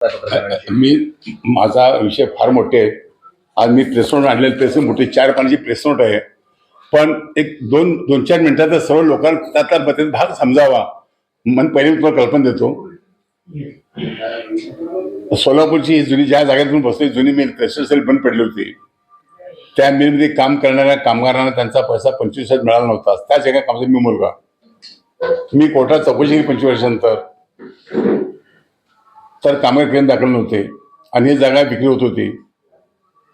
मी माझा विषय फार मोठे आहे. आज मी प्रेस नोट आणलेली प्रेस मोठी 4 पानाची प्रेस नोट आहे. पण एक दोन चार मिनिटात सर्व लोकांना त्यातला भाग समजावा म्हणून पहिले मी तुम्हाला कल्पना देतो. सोलापूरची ही जुनी ज्या जागेतून बसली जुनी मिल क्रेशर सेल बंद पडली होती. त्या मिलमध्ये काम करणाऱ्या कामगारांना त्यांचा पैसा 25 मिळाला नव्हता. त्या जगा कामाचा मी मुलगा. मी कोर्टात चौकशी केली 25 वर्षानंतर. तर कामगार क्लेम दाखल नव्हते आणि ही जागा विक्री होत होती.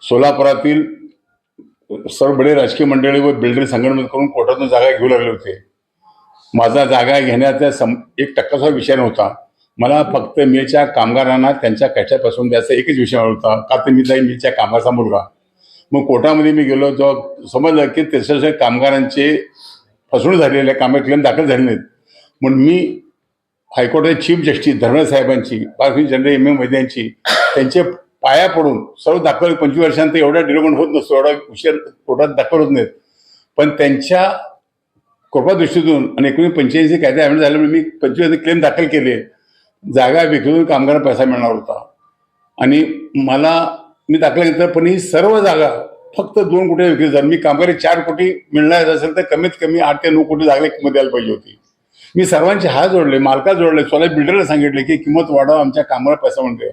सोलापुरातील सर्व बडे राजकीय मंडळी व बिल्डर संघटना करून कोर्टातून जागा घेऊ लागले होते. माझा जागा घेण्याचा 1% विषय नव्हता. मला फक्त मिलच्या कामगारांना त्यांच्या कष्टापासून द्यायचा एकच विषय होता, का तर मी जाईल मिलच्या कामगाराचा मुलगा. मग कोर्टामध्ये मी गेलो, जेव्हा समजलं की 63 कामगारांचे फसवणूक झालेले कामगार क्लेम दाखल झाले नाहीत, म्हणून मी हायकोर्टाचे चीफ जस्टिस धर्मेंद्र साहेबांची, जनरल MM वैद्य यांची, त्यांचे पाया पडून सर्व दाखल 25 वर्षांत एवढा डिलिव्हमेंट होत नसतो, एवढा उशीर कोर्टात दाखल होत नाहीत. पण त्यांच्या कृपादृष्टीतून आणि 1985 कायदा अमेंड झाल्यामुळे मी 25 क्लेम दाखल केले. जागा विक्रीतून कामगारांना पैसा मिळणार होता आणि मी दाखल घेतलं. पण ही सर्व जागा फक्त 2 कोटी विक्री झाली. मी कामगारी 4 कोटी मिळणार असेल तर कमीत कमी 8 ते 9 कोटी जागा किंमत द्यायला पाहिजे होती. मी सर्वांचे हात जोडले, मालका जोडले, स्वतः बिल्डरला सांगितले की किंमत वाढवा, आमच्या कामाला पैसा म्हणते.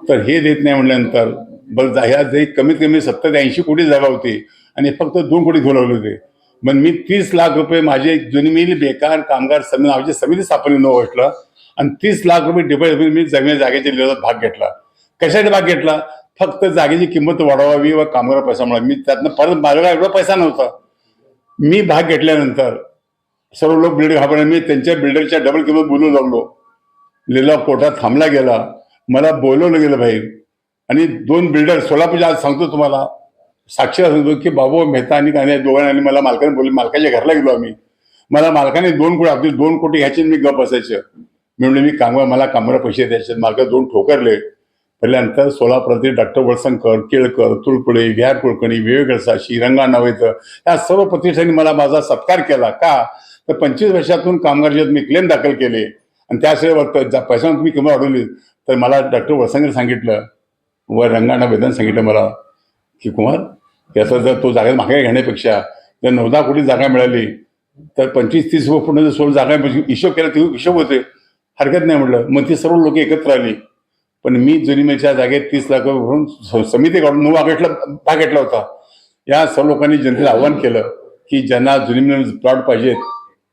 तर हे देत नाही म्हटल्यानंतर बरं ह्या जे कमीत कमी 70 ते 80 कोटी जागा होती आणि फक्त 2 कोटी घेऊ लागले होते. मग मी 30 लाख रुपये माझे जुनी मिल बेकार कामगार नावाची समिती स्थापन 9 ऑगस्टला आणि 30 लाख रुपये डिपॉझिट मी जमीन जागेच्या लिलावात भाग घेतला. कशासाठी भाग घेतला? फक्त जागेची किंमत वाढवावी व कामगार पैसा मिळावा. मी त्यातनं परत माझ्याकडे एवढा पैसा नव्हता. मी भाग घेतल्यानंतर सर्व लोक बिल्डर घाबरले. मी त्यांच्या बिल्डरच्या डबल किंमत बोलू लागलो. लिलाव कोर्टात थांबला गेला. मला बोलवलं गेलं बाहेर आणि 2 बिल्डर सोलापूरच्या, आज सांगतो तुम्हाला, साक्षीला सांगतो की बाबू मेहता आणि काने दोघांनी मला मालकाने बोलले. मालकाच्या घरला गेलो आम्ही. मला मालकाने 2 कोटी अगदी 2 कोटी घ्यायचे, मी गप बसायचे. मी म्हणले मी मला कामगार पैसे द्यायचे. मालका 2 ठोकरले. पहिल्यानंतर सोलापुरातील डॉक्टर वळसंकर, केळकर, तुळपुळे, विहार कुलकर्णी, विवेक गडसाशी, रंगा नवेकर या सर्व प्रतिष्ठानी मला माझा सत्कार केला. का तर 25 वर्षातून कामगार मी क्लेम दाखल केले आणि त्याशिवाय पैसा तुम्ही किंमत वाढवली. तर मला डॉक्टर वळसंकर सांगितलं व रंगाना वेदन सांगितलं मला की कुमार, याचा जर तो जागा मागे घेण्यापेक्षा जर 9-10 कोटी जागा मिळाली तर 25-30 पूर्ण जर 16 जागा हिशोब केला तेव्हा हिशोब होते, हरकत नाही म्हटलं. मग ती सर्व लोक एकत्र आली. पण मी जुनी मिलच्या जागेत 30 लाख भरून समिती काढून 9 ऑगस्टला भाग घेतला होता. या सर्व लोकांनी जनतेला आव्हान केलं की ज्यांना जुनी मिल प्लॉट पाहिजेत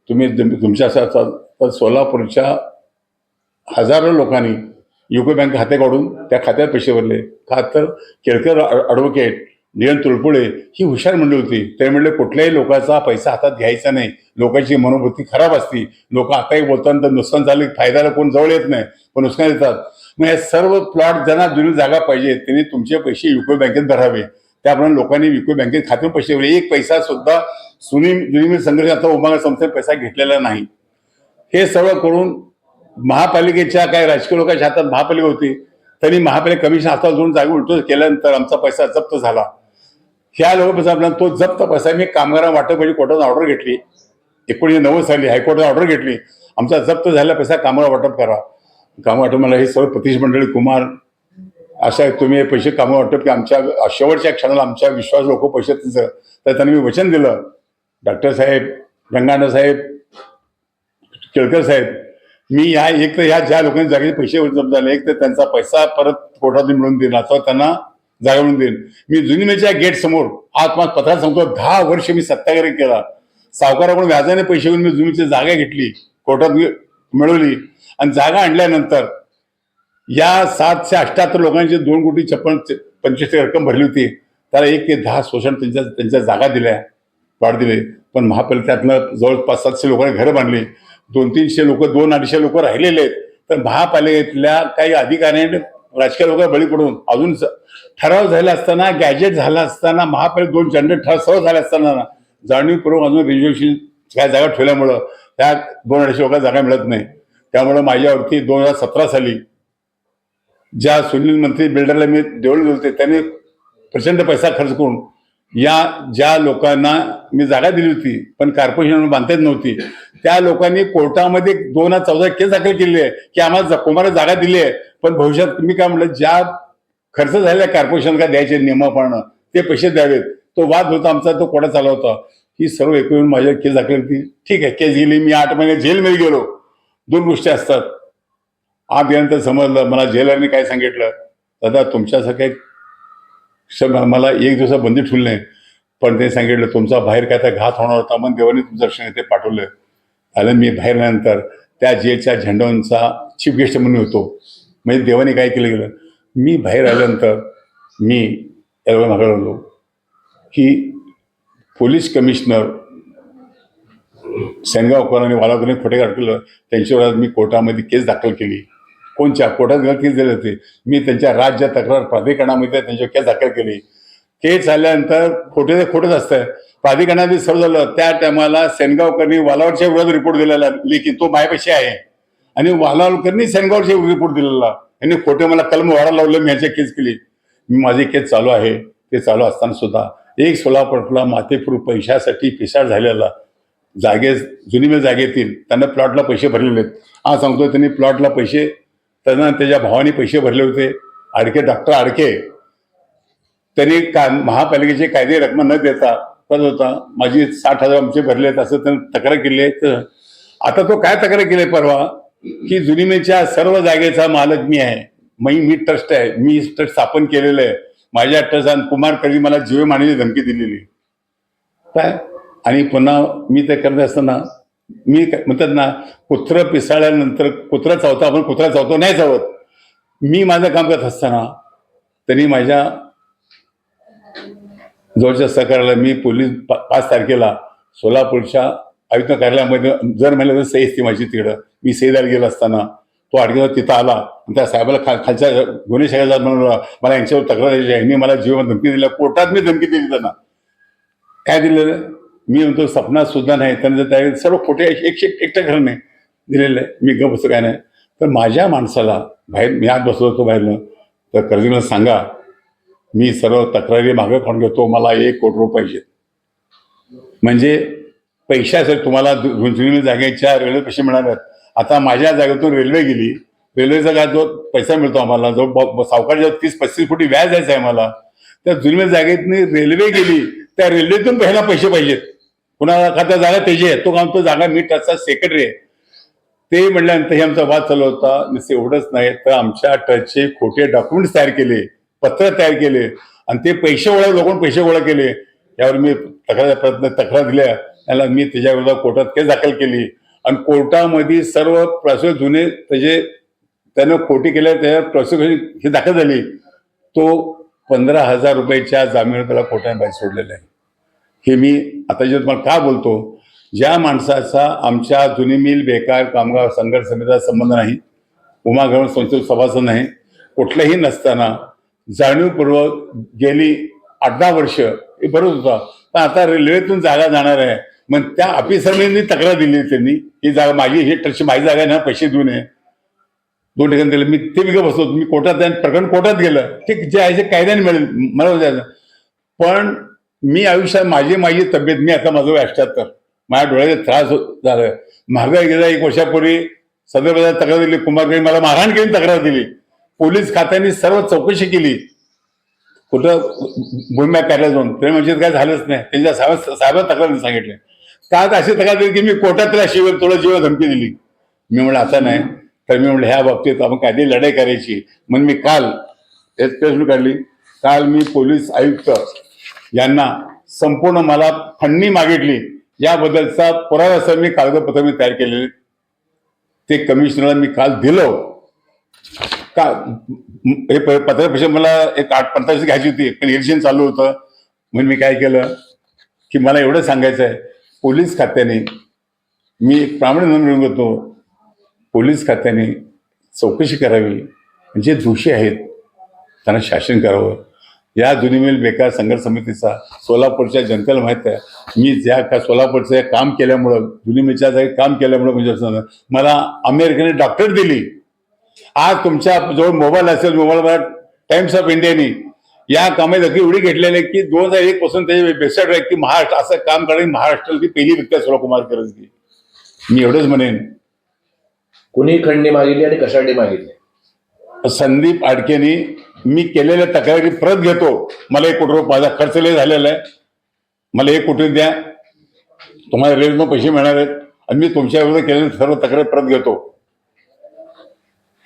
तुम्ही तुमच्या तर सोलापूरच्या हजारो लोकांनी युको बँक खाते काढून त्या खात्यात पैसे भरले. का तर केळकर ॲडव्होकेट, DN तुळपुळे ही हुशार मंडळी होती. ते म्हणले कुठल्याही लोकांचा पैसा हातात घ्यायचा नाही, लोकांची मनोवृत्ती खराब असती. लोक आताही बोलताना नुकसान झालं फायद्याला कोण जवळ येत नाही, पण नुकसान येतात. मग हे सर्व प्लॉट ज्यांना जुनी जागा पाहिजे त्यांनी तुमचे पैसे युको बँकेत भरावे. त्याप्रमाणे लोकांनी युको बँकेत खात्यावर पैसे भरले. 1 पैसा सुद्धा जुनी मिल संघर्ष आता उभागा संस्थेने पैसा घेतलेला नाही. हे सगळं करून महापालिकेच्या काही राजकीय लोकांच्या हातात महापालिका होती, त्यांनी महापालिका कमिशन हातात जोडून जागा उलट केल्यानंतर आमचा पैसा जप्त झाला. ह्या लोकांना तो जप्त पैसा मी कामगारांना वाटप म्हणजे कोर्टात ऑर्डर घेतली. 1990 साली हायकोर्टात ऑर्डर घेतली, आमचा जप्त झालेला पैसा कामगार वाटप करा. कामगार वाटप मला हे सर्व प्रतिष्ठ मंडळी कुमार अशा तुम्ही पैसे कामगार वाटप की आमच्या शेवटच्या क्षणाला आमच्या विश्वास लोक पैसे त्यांचं. तर त्यांनी मी वचन दिलं, डॉक्टर साहेब, रंगाना साहेब, केळकर साहेब, मी एक तर ह्या ज्या लोकांनी जागेचे पैसे जप्त झाले, एक तर त्यांचा पैसा परत कोर्टातून मिळवून देईन अथवा त्यांना जागा मिळून देईन. मी जुनी मिलच्या गेट समोर आज माझ्या पत्रात सांगतो 10 वर्ष मी सत्याग्रह केला. सावकाराकडून व्याजाने पैसे घेऊन मी जुनीची जागा घेतली, कोर्टात मिळवली आणि जागा आणल्यानंतर या 778 लोकांची 2 कोटी 55 रक्कम भरली होती. त्याला 1 ते 10 शोषण त्यांच्या जागा दिल्या, वाढ दिले. पण महापालिकेतनं जवळपास 700 लोकांनी घरं बांधली. 200-300 लोक 200-250 लोक राहिलेले आहेत. तर महापालिकेतल्या काही अधिकाऱ्यांनी राजकीय लोक बळी पडून अजून ठराव झाला असताना, गॅजेट झाला असताना, महापालिका 2 जनरल ठराव सर्व झाले असताना जाणीवपूर्वक अजून रिझर्वेशन काय जागा ठेवल्यामुळं त्या 200-250 लोकांना जागा मिळत नाही. त्यामुळं माझ्यावरती 2017 साली ज्या सुनील मंत्री बिल्डरला मी देऊळ होते त्यांनी प्रचंड पैसा खर्च करून या ज्या लोकांना मी जागा दिली होती पण कॉर्पोरेशन बांधता येत नव्हती, त्या लोकांनी कोर्टामध्ये 2014 केस दाखल केली आहे की आम्हाला कोणाला जागा दिली आहे, पण भविष्यात मी काय म्हटलं, ज्या खर्च झालेला कॉर्पोरेशन का द्यायचे नियमाप्रमाणे ते पैसे द्यावेत. तो वाद होता आमचा, तो कोर्टात चालू होता. ही सर्व एकूण माझ्या केस दाखल होती. ठीक आहे, केस गेली, मी 8 महिने जेलमध्ये गेलो. 2 गोष्टी असतात. आत गेल्यानंतर समजलं, मला जेलरने काय सांगितलं, दादा तुमच्यासारखं मला 1 दिवसा बंदी ठेवली नाही, पण ते सांगितलं तुमचा बाहेर काय तर घात होणार होता, मग देवाने तुमचं दर्शन इथे पाठवलं. आलं मी बाहेर आल्यानंतर त्या जेलच्या झेंडावरचा चीफ गेस्ट म्हणून होतो. म्हणजे देवाने काय केलं गेलं, मी बाहेर आल्यानंतर मी याला मागवलो की पोलीस कमिशनर सेनगावकर आणि वालावकरांनी खोटे केलं, त्यांच्यावर मी कोर्टामध्ये केस दाखल केली. कोणच्या कोर्टात केस दिले होते, मी त्यांच्या राज्य तक्रार प्राधिकरणामध्ये त्यांच्यावर केस दाखल केली. केस झाल्यानंतर खोटे ते खोटंच असतं. प्राधिकरणाने सर्व झालं. त्या टायमाला सेनगावकरनी वालावरच्या विरोधात रिपोर्ट दिलेला लेखी, तो माझ्यापाशी आहे, आणि वालावकरनी सेनगावच्या रिपोर्ट दिलेला. यांनी खोटे मला कलम वाढायला लावलं, मी ह्याच्या केस केली. माझी केस चालू आहे. ते चालू असताना सुद्धा एक सोलापूरला मातेपूर पैशासाठी पिसाळ झालेला जुनी मिल जागेतील त्यांना प्लॉटला पैसे भरलेले आहेत. हा सांगतो, त्यांनी प्लॉटला पैसे, त्यांना त्याच्या भावाने पैसे भरले होते. डॉक्टर आडके त्यांनी महापालिकेचे कायदे रक्कम न देता करत होता. माझी 60,000 आमचे भरले आहेत असं त्यांनी तक्रार केली आहे. तर आता तो काय तक्रार केली परवा की जुनी मिलच्या सर्व जागेचा मालक मी आहे, मी ट्रस्ट आहे, मी ट्रस्ट स्थापन केलेलं आहे. माझ्या ट्रस्ट कुमार कधी मला जीवे मारण्याची धमकी दिलेली काय. आणि पुन्हा मी ते करत असताना मी म्हणतात ना, कुत्र पिसाळल्यानंतर कुत्रा चावतो, आपण कुत्रा चावतो नाही चावत. मी माझं काम करत असताना त्यांनी माझ्या जवळच्या सहकार्याला मी पोलीस 5 तारखेला सोलापूरच्या आयुक्त कार्यालयामध्ये जर महिन्यात सही असते माझी तिकडं, मी सही द्यायला गेलो असताना तो आडगेला तिथं आला. त्या साहेबाला खालच्या गुन्हे शाखेला म्हणून मला यांच्यावर तक्रार द्यायची आहे, मी मला जीवन धमकी दिल्या. कोर्टात मी धमकी दिली त्यांना. काय दिलेलं मी म्हणतो, सपनात सुद्धा नाही. त्यांचं त्या सर्व खोटे एकटं खरं नाही दिलेलं आहे. मी गप बसतो काय नाही. तर माझ्या माणसाला बाहेर, मी आज बसलो होतो बाहेरनं, तर कर्जला सांगा मी सर्व तक्रारी मागं काढून घेतो, मला 1 कोटी रुपये पाहिजेत. म्हणजे पैशासाठी तुम्हाला जुनी जागेच्या रेल्वे पैसे मिळणार आहेत. आता माझ्या जागेतून रेल्वे गेली, रेल्वेचा काय जो पैसा मिळतो आम्हाला, जो सावकार 30-35 कोटी व्याज द्यायचं आहे मला, त्या जुनी जागेतनी रेल्वे गेली, त्या रेल्वेतून पहिला पैसे पाहिजेत. कुणाला खाता जागा त्याची आहे, तो काम तो जागा मी ट्रस्टचा सेक्रेटरी आहे. ते म्हणल्यानंतर हे आमचा वाद चालू होता. नुसते एवढंच नाही तर आमच्या ट्रस्टचे खोटे डॉक्युमेंट्स तयार केले, पत्र तयार केले, आणि ते पैसे लोकांना पैसे गोळा केले. यावर मी तक्रार दिल्या त्याला. मी त्याच्याविरोधात कोर्टात केस दाखल केली, आणि कोर्टामध्ये सर्व प्रोसेस जुने त्यानं खोटी केल्या त्या प्रोसिक्युशन ही दाखल झाली. तो 15,000 रुपयाच्या जामीनावर त्याला कोर्टाने बाहेर सोडलेलं आहे. हे मी आता जे तुम्हाला का बोलतो, ज्या माणसाचा आमच्या जुनी मिल बेकार कामगार संघर्ष समितीचा संबंध नाही, उमागमन संस्थेचा सभासद नाही, कुठलंही नसताना जाणीवपूर्वक गेली 8-10 वर्ष हे बरोबर होता. पण आता रेल्वेतून जागा जाणार आहे, मग त्या ऑफिसरने तक्रार दिली, त्यांनी ही जागा माझी, ही ट्रस्टची माझी जागा आहे ना, पैसे देऊ नये. 2 ठिकाणी दिले. मी ते विकत बसलो. मी कोर्टात प्रकरण कोर्टात गेलं, ठीक जे आहे ते कायद्याने मिळेल मला द्यायचं. पण मी आयुष्यात माझी तब्येत, मी आता माझं 78, माझ्या डोळ्याचा त्रास झाला. महागाई गेला 1 वर्षापूर्वी सदर तक्रार दिली, कुंभारकडे मला मारहाण केली, तक्रार दिली. पोलीस खात्याने सर्व चौकशी केली, कुठं भूमिका कार्यालयात जाऊन, ते म्हणजे काय झालंच नाही. त्यांच्या साहेबांना तक्रार सांगितले का अशी तक्रार दिली की मी कोर्टात त्याला थोडं जीव धमकी दिली. मी म्हणलं आता नाही. तर मी म्हणलं ह्या बाबतीत आपण कायदे लढाई करायची. मग मी काल प्रेस काढली. काल मी पोलीस आयुक्त यांना संपूर्ण मला फंडणी मागितली, याबद्दलचा पुरावा मी कागदपत्र मी तयार केलेले, ते कमिशनरला मी काल दिलो. का हे पत्रपरिषद मला एक 8-15 घ्यायची होती, पण इलेक्शन चालू होतं. म्हणून मी काय केलं की मला एवढं सांगायचं आहे, पोलीस खात्याने मी एक प्रामाणिक नोंद घेतो, पोलीस खात्याने चौकशी करावी, जे दोषी आहेत त्यांना शासन करावं. या जुनी मिल बेकार संघर्ष समितीचा सोलापूरच्या जनतेला माहीत आहे, मी ज्या का सोलापूरचं काम केल्यामुळं, जुनी मिलच्या जागी काम केल्यामुळं, म्हणजे मला अमेरिकेने डॉक्टरेट दिली. आज तुमच्या जवळ मोबाईल असेल, मोबाईलवर टाइम्स ऑफ इंडियानी या कामाची एवढी घेतलेली आहे की 2001 पासून त्याची वेबसाईट आहे की महाराष्ट्र असं काम करणारी महाराष्ट्रातली पहिली व्यक्ती आहे सुरकुमार करंजगी. मी एवढंच म्हणेन. कुणी खंडणी मागितली आणि कशासाठी मागितली? संदीप आडकेनी मी केलेल्या तक्रारी प्रत घेतो. मला 1 कोटी रुपये माझा खर्च लय झालेला आहे, मला 1 कोटी द्या, तुम्हाला रेल्वेतून पैसे मिळणार आहेत आणि मी तुमच्या विरोधात केलेल्या सर्व तक्रारी प्रत घेतो.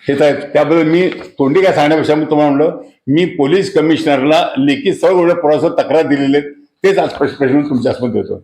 हेच आहे. त्याबद्दल मी तोंडी काय सांगण्यापेक्षा मी तुम्हाला म्हणलं मी पोलीस कमिशनरला लेखी सर्व पुराव्यासह तक्रार दिलेले आहेत, तेच आज प्रश्न तुमच्या समोर देतो.